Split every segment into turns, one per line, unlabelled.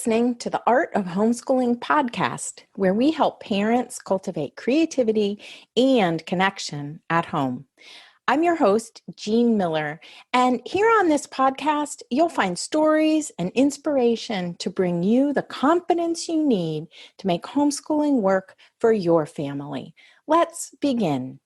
listening to the Art of Homeschooling podcast, where we help parents cultivate creativity and connection at home. I'm your host, Jean Miller, and here on this podcast, you'll find stories and inspiration to bring you the confidence you need to make homeschooling work for your family. Let's begin.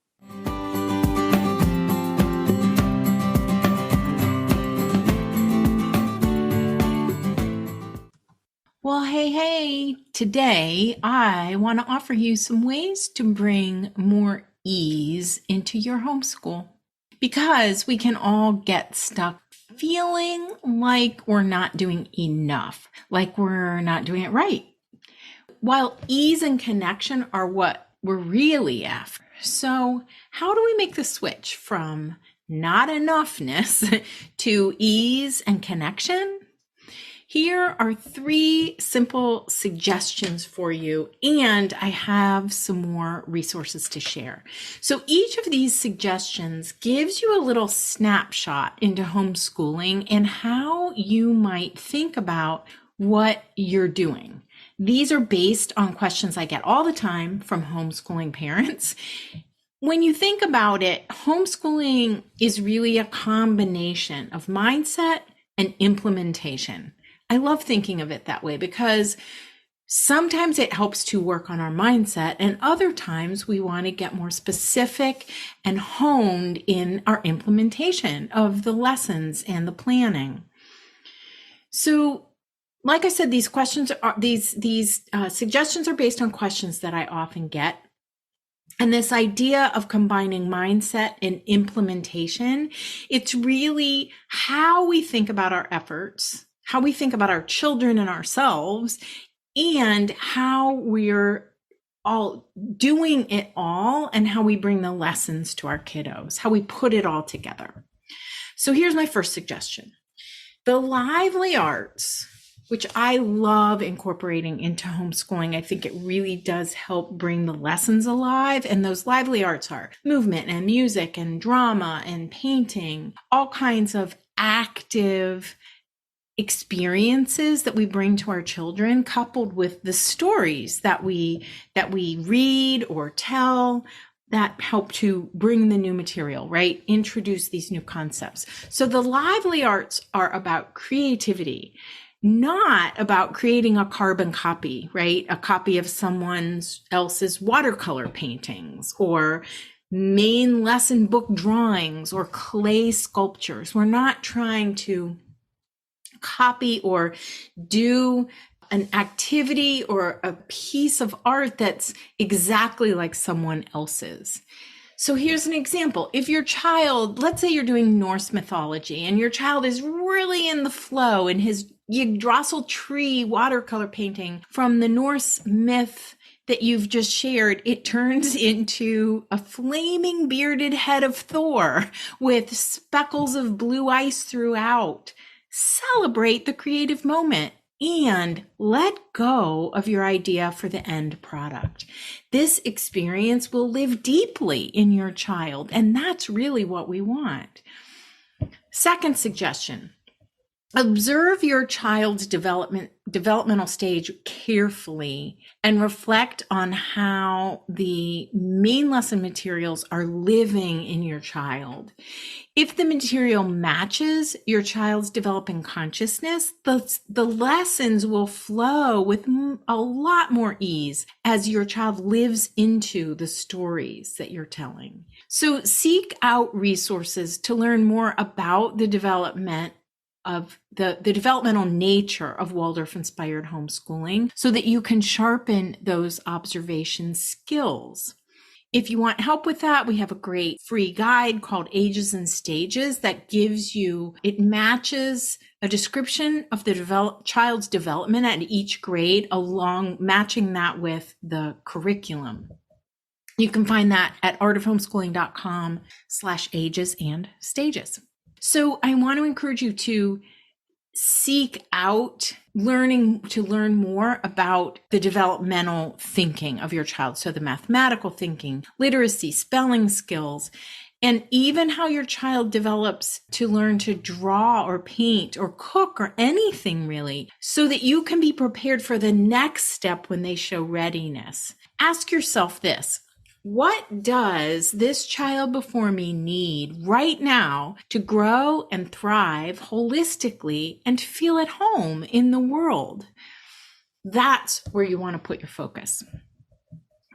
Well, hey, today I want to offer you some ways to bring more ease into your homeschool, because we can all get stuck feeling like we're not doing enough, like we're not doing it right, while ease and connection are what we're really after. So how do we make the switch from not enoughness to ease and connection? Here are 3 simple suggestions for you, and I have some more resources to share. So each of these suggestions gives you a little snapshot into homeschooling and how you might think about what you're doing. These are based on questions I get all the time from homeschooling parents. When you think about it, homeschooling is really a combination of mindset and implementation. I love thinking of it that way because sometimes it helps to work on our mindset, and other times we want to get more specific and honed in our implementation of the lessons and the planning. So, like I said, these suggestions are based on questions that I often get. And this idea of combining mindset and implementation, it's really how we think about our efforts, how we think about our children and ourselves, and how we're all doing it all, and how we bring the lessons to our kiddos, how we put it all together. So here's my first suggestion. The lively arts, which I love incorporating into homeschooling. I think it really does help bring the lessons alive. And those lively arts are movement and music and drama and painting, all kinds of active experiences that we bring to our children, coupled with the stories that we read or tell that help to bring the new material, right? Introduce these new concepts. So the lively arts are about creativity, not about creating a carbon copy, right? A copy of someone else's watercolor paintings or main lesson book drawings or clay sculptures. We're not trying to copy or do an activity or a piece of art that's exactly like someone else's. So here's an example. If your child, let's say you're doing Norse mythology and your child is really in the flow in his Yggdrasil tree watercolor painting from the Norse myth that you've just shared, it turns into a flaming bearded head of Thor with speckles of blue ice throughout. Celebrate the creative moment and let go of your idea for the end product. This experience will live deeply in your child, and that's really what we want. Second suggestion. Observe your child's developmental stage carefully and reflect on how the main lesson materials are living in your child. If the material matches your child's developing consciousness, the lessons will flow with a lot more ease as your child lives into the stories that you're telling. So seek out resources to learn more about the developmental nature of Waldorf-Inspired homeschooling so that you can sharpen those observation skills. If you want help with that, we have a great free guide called Ages and Stages that it matches a description of the child's development at each grade, matching that with the curriculum. You can find that at artofhomeschooling.com/ages and stages. So I want to encourage you to seek out to learn more about the developmental thinking of your child. So the mathematical thinking, literacy, spelling skills, and even how your child develops to learn to draw or paint or cook or anything really, so that you can be prepared for the next step when they show readiness. Ask yourself this: what does this child before me need right now to grow and thrive holistically and feel at home in the world? That's where you want to put your focus.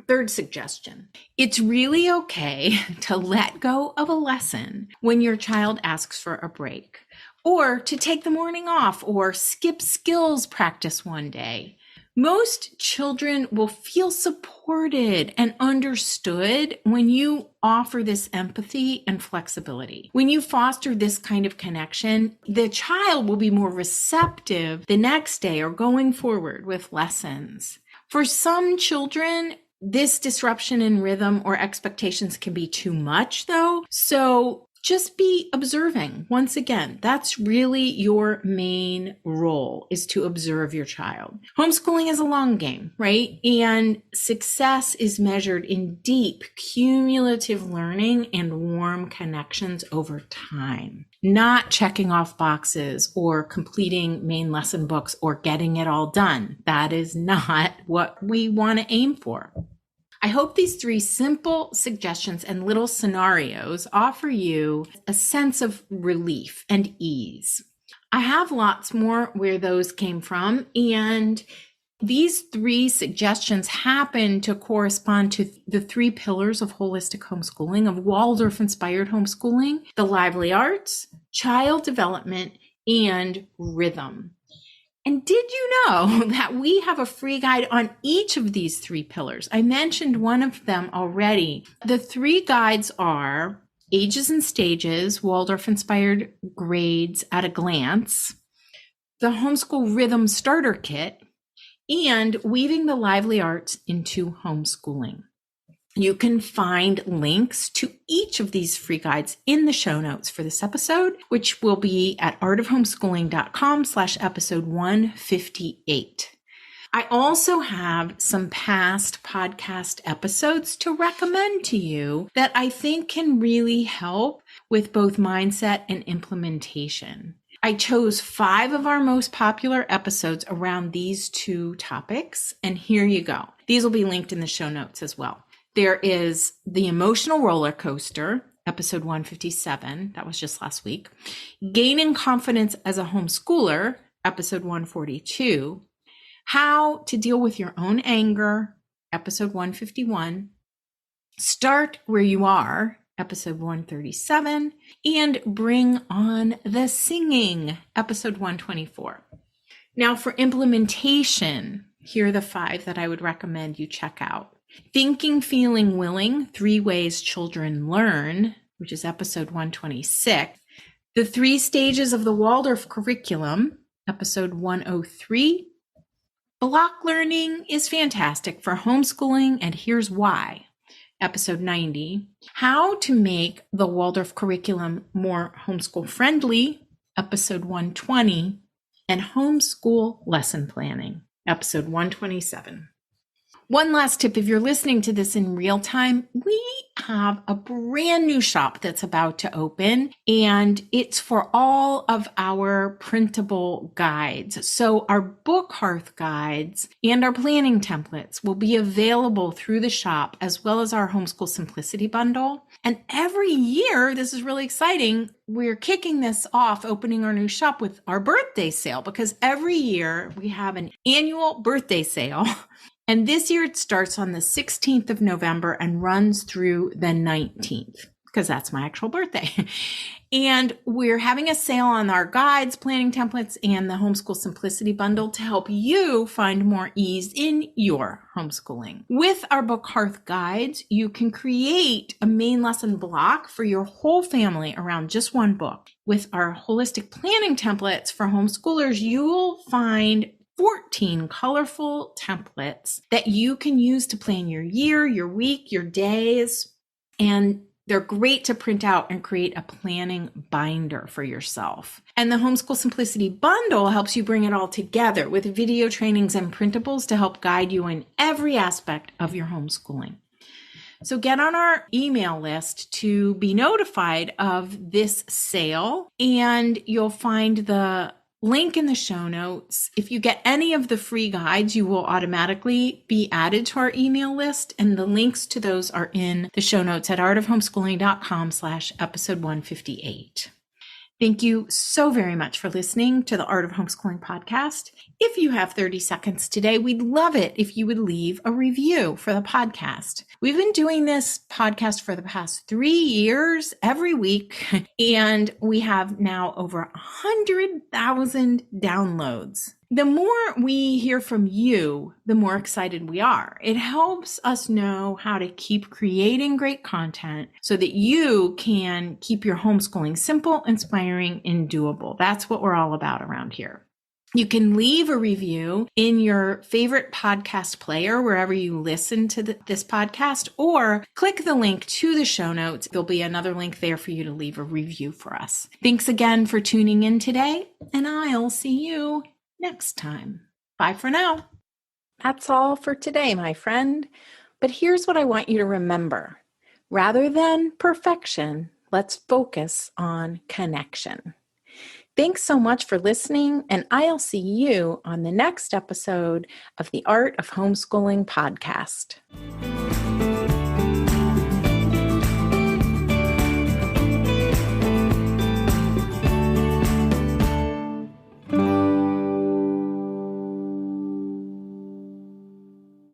Third suggestion: it's really okay to let go of a lesson when your child asks for a break, or to take the morning off, or skip skills practice one day. Most children will feel supported and understood when you offer this empathy and flexibility. When you foster this kind of connection, the child will be more receptive the next day or going forward with lessons. For some children, this disruption in rhythm or expectations can be too much, though. So just be observing. Once again, that's really your main role, is to observe your child. Homeschooling is a long game, right? And success is measured in deep, cumulative learning and warm connections over time, not checking off boxes or completing main lesson books or getting it all done. That is not what we want to aim for. I hope these 3 simple suggestions and little scenarios offer you a sense of relief and ease. I have lots more where those came from, and these 3 suggestions happen to correspond to the 3 pillars of holistic homeschooling, of Waldorf-Inspired homeschooling: the lively arts, child development, and rhythm. And did you know that we have a free guide on each of these 3 pillars? I mentioned one of them already. The 3 guides are Ages and Stages, Waldorf-Inspired Grades at a Glance, the Homeschool Rhythm Starter Kit, and Weaving the Lively Arts into Homeschooling. You can find links to each of these free guides in the show notes for this episode, which will be at artofhomeschooling.com/episode 158. I also have some past podcast episodes to recommend to you that I think can really help with both mindset and implementation. I chose 5 of our most popular episodes around these 2 topics, and here you go. These will be linked in the show notes as well. There is The Emotional Roller Coaster, episode 157. That was just last week. Gaining Confidence as a Homeschooler, episode 142. How to Deal with Your Own Anger, episode 151. Start Where You Are, episode 137. And Bring on the Singing, episode 124. Now for implementation, here are the 5 that I would recommend you check out. Thinking, Feeling, Willing, 3 Ways Children Learn, which is episode 126. The 3 Stages of the Waldorf Curriculum, episode 103. Block learning is fantastic for homeschooling, and here's why, episode 90. How to Make the Waldorf Curriculum More Homeschool Friendly, episode 120. And Homeschool Lesson Planning, episode 127. One last tip: if you're listening to this in real time, we have a brand new shop that's about to open, and it's for all of our printable guides. So our book hearth guides and our planning templates will be available through the shop, as well as our Homeschool Simplicity bundle. And every year, this is really exciting, we're kicking this off, opening our new shop with our birthday sale, because every year we have an annual birthday sale. And this year it starts on the 16th of November and runs through the 19th, because that's my actual birthday. And we're having a sale on our guides, planning templates, and the Homeschool Simplicity bundle to help you find more ease in your homeschooling. With our book hearth guides, you can create a main lesson block for your whole family around just one book. With our holistic planning templates for homeschoolers, you'll find 14 colorful templates that you can use to plan your year, your week, your days, and they're great to print out and create a planning binder for yourself. And the Homeschool Simplicity bundle helps you bring it all together with video trainings and printables to help guide you in every aspect of your homeschooling. So get on our email list to be notified of this sale, and you'll find the link in the show notes. If you get any of the free guides, you will automatically be added to our email list, and the links to those are in the show notes at artofhomeschooling.com/episode 158. Thank you so very much for listening to the Art of Homeschooling podcast. If you have 30 seconds today, we'd love it if you would leave a review for the podcast. We've been doing this podcast for the past 3 years, every week, and we have now over 100,000 downloads. The more we hear from you, the more excited we are. It helps us know how to keep creating great content so that you can keep your homeschooling simple, inspiring, and doable. That's what we're all about around here. You can leave a review in your favorite podcast player, wherever you listen to this podcast, or click the link to the show notes. There'll be another link there for you to leave a review for us. Thanks again for tuning in today, and I'll see you next time. Bye for now. That's all for today, my friend. But here's what I want you to remember. Rather than perfection, let's focus on connection. Thanks so much for listening, and I'll see you on the next episode of the Art of Homeschooling podcast.